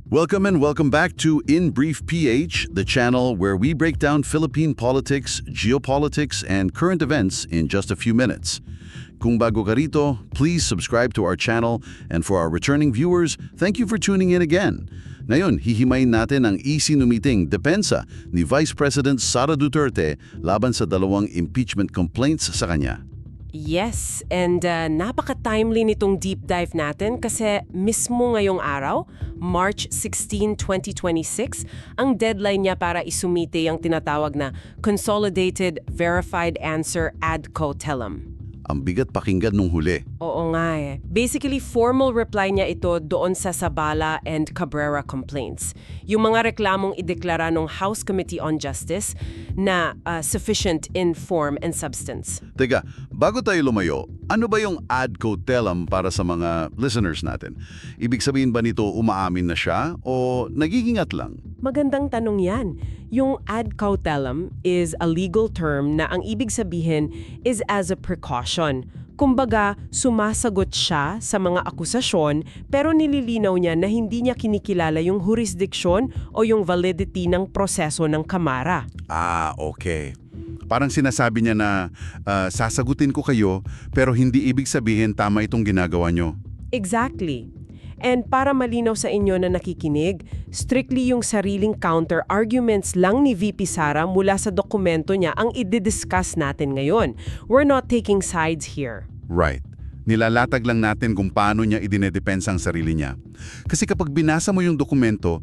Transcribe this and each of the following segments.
Welcome and welcome back to In Brief PH, the channel where we break down Philippine politics, geopolitics, and current events in just a few minutes. Kung bago ka rito, please subscribe to our channel, and for our returning viewers, thank you for tuning in again. Ngayon, hihimayin natin ang isinumiting depensa ni Vice President Sara Duterte laban sa dalawang impeachment complaints sa kanya. Yes, and napaka-timely nitong deep dive natin kasi mismo ngayong araw, March 16, 2026, ang deadline niya para isumite ang tinatawag na Consolidated Verified Answer ad Cotelem. Ang bigat pakinggan nung huli. Oo nga eh. Basically, formal reply niya ito doon sa Zabala and Cabrera complaints. Yung mga reklamong ideklara ng House Committee on Justice na sufficient in form and substance. Teka, bago tayo lumayo, ano ba yung ad cotelem para sa mga listeners natin? Ibig sabihin ba nito umaamin na siya o nagigingat lang? Magandang tanong yan. Yung ad cautelum is a legal term na ang ibig sabihin is as a precaution. Kumbaga, sumasagot siya sa mga akusasyon pero nililinaw niya na hindi niya kinikilala yung jurisdiction o yung validity ng proseso ng Kamara. Okay. Parang sinasabi niya na sasagutin ko kayo pero hindi ibig sabihin tama itong ginagawa nyo. Exactly. And para malinaw sa inyo na nakikinig, strictly yung sariling counter-arguments lang ni VP Sara mula sa dokumento niya ang i-discuss natin ngayon. We're not taking sides here. Right. Nilalatag lang natin kung paano niya idinedepensa ang sarili niya. Kasi kapag binasa mo yung dokumento,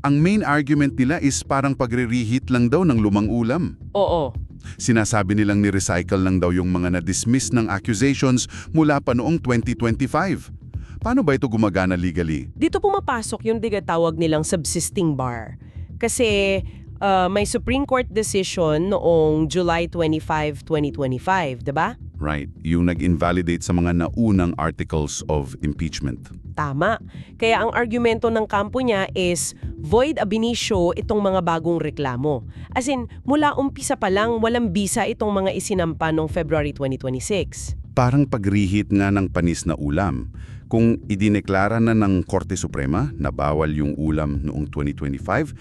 ang main argument nila is parang pagre-reheat lang daw ng lumang ulam. Oo. Sinasabi nilang ni-recycle lang daw yung mga na-dismiss ng accusations mula pa noong 2025. Paano ba ito gumagana legally? Dito pumapasok yung tinatawag nilang subsisting bar. Kasi may Supreme Court decision noong July 25, 2025, diba? Right. Yung nag-invalidate sa mga naunang articles of impeachment. Tama. Kaya ang argumento ng kampo niya is void ab initio itong mga bagong reklamo. As in, mula umpisa pa lang walang bisa itong mga isinampa noong February 2026. Parang pag-reheat nga ng panis na ulam. Kung idineklara na ng Korte Suprema na bawal yung ulam noong 2025,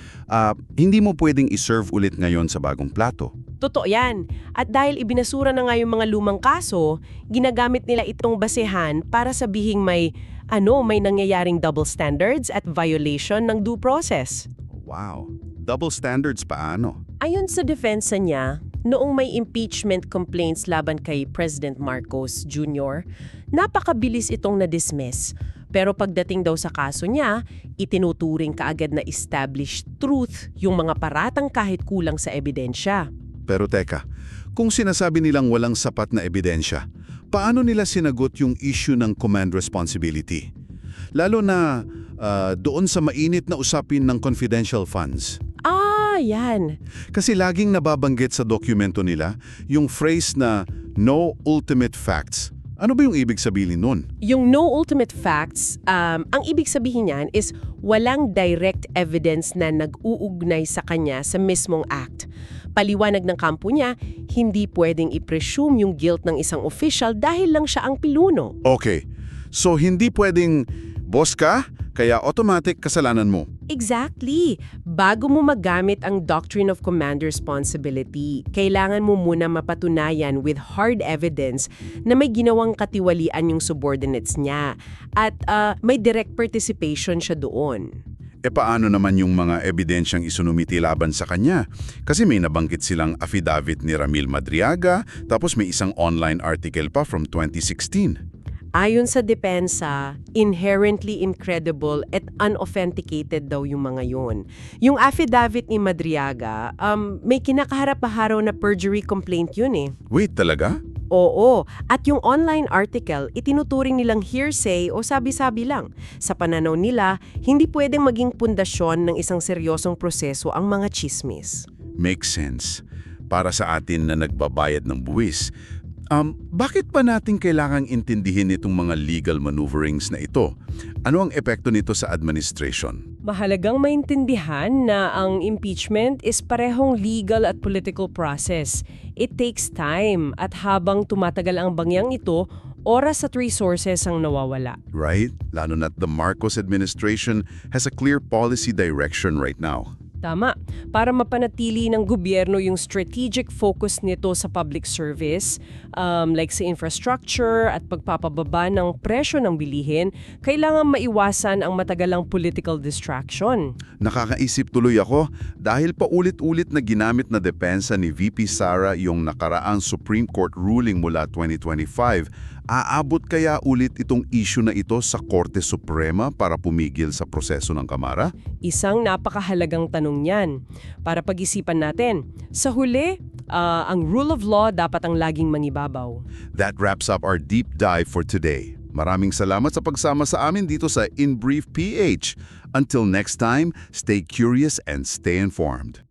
hindi mo pwedeng iserve ulit ngayon sa bagong plato. Totoo yan. At dahil ibinasura na nga yung mga lumang kaso, ginagamit nila itong basehan para sabihing may nangyayaring double standards at violation ng due process. Wow. Double standards paano? Ayon sa depensa niya, noong may impeachment complaints laban kay President Marcos Jr., napakabilis itong na-dismiss. Pero pagdating daw sa kaso niya, itinuturing kaagad na established truth yung mga paratang kahit kulang sa ebidensya. Pero teka, kung sinasabi nilang walang sapat na ebidensya, paano nila sinagot yung issue ng command responsibility? Lalo na doon sa mainit na usapin ng confidential funds. Yan. Kasi laging nababanggit sa dokumento nila yung phrase na no ultimate facts. Ano ba yung ibig sabihin nun? Yung no ultimate facts, ang ibig sabihin niyan is walang direct evidence na nag-uugnay sa kanya sa mismong act. Paliwanag ng kampo niya, hindi pwedeng i-presume yung guilt ng isang official dahil lang siya ang piluno. Okay. So hindi pwedeng boss ka, kaya automatic kasalanan mo. Exactly. Bago mo magamit ang Doctrine of Command Responsibility, kailangan mo muna mapatunayan with hard evidence na may ginawang katiwalian yung subordinates niya at may direct participation siya doon. Paano naman yung mga ebidensyang isunumiti laban sa kanya? Kasi may nabanggit silang affidavit ni Ramil Madriaga, tapos may isang online article pa from 2016. Ayon sa depensa, inherently incredible at unauthenticated daw yung mga yun. Yung affidavit ni Madriaga, may kinakaharap-haraw na perjury complaint yun eh. Wait, talaga? Oo, at yung online article, itinuturing nilang hearsay o sabi-sabi lang. Sa pananaw nila, hindi pwedeng maging pundasyon ng isang seryosong proseso ang mga chismis. Makes sense. Para sa atin na nagbabayad ng buwis, bakit pa natin kailangang intindihin itong mga legal maneuverings na ito? Ano ang epekto nito sa administration? Mahalagang maintindihan na ang impeachment is parehong legal at political process. It takes time at habang tumatagal ang bangyang ito, Oras at resources ang nawawala. Right? Lalo na't the Marcos administration has a clear policy direction right now. Tama. Para mapanatili ng gobyerno yung strategic focus nito sa public service, like sa infrastructure at pagpapababa ng presyo ng bilihin, kailangan maiwasan ang matagalang political distraction. Nakakaisip tuloy ako dahil paulit-ulit na ginamit na depensa ni VP Sara yung nakaraang Supreme Court ruling mula 2025, aabot kaya ulit itong issue na ito sa Korte Suprema para pumigil sa proseso ng Kamara? Isang napakahalagang tanong yan. Para pag-isipan natin, sa huli, ang rule of law dapat ang laging manibabaw. That wraps up our deep dive for today. Maraming salamat sa pagsama sa amin dito sa In Brief PH. Until next time, stay curious and stay informed.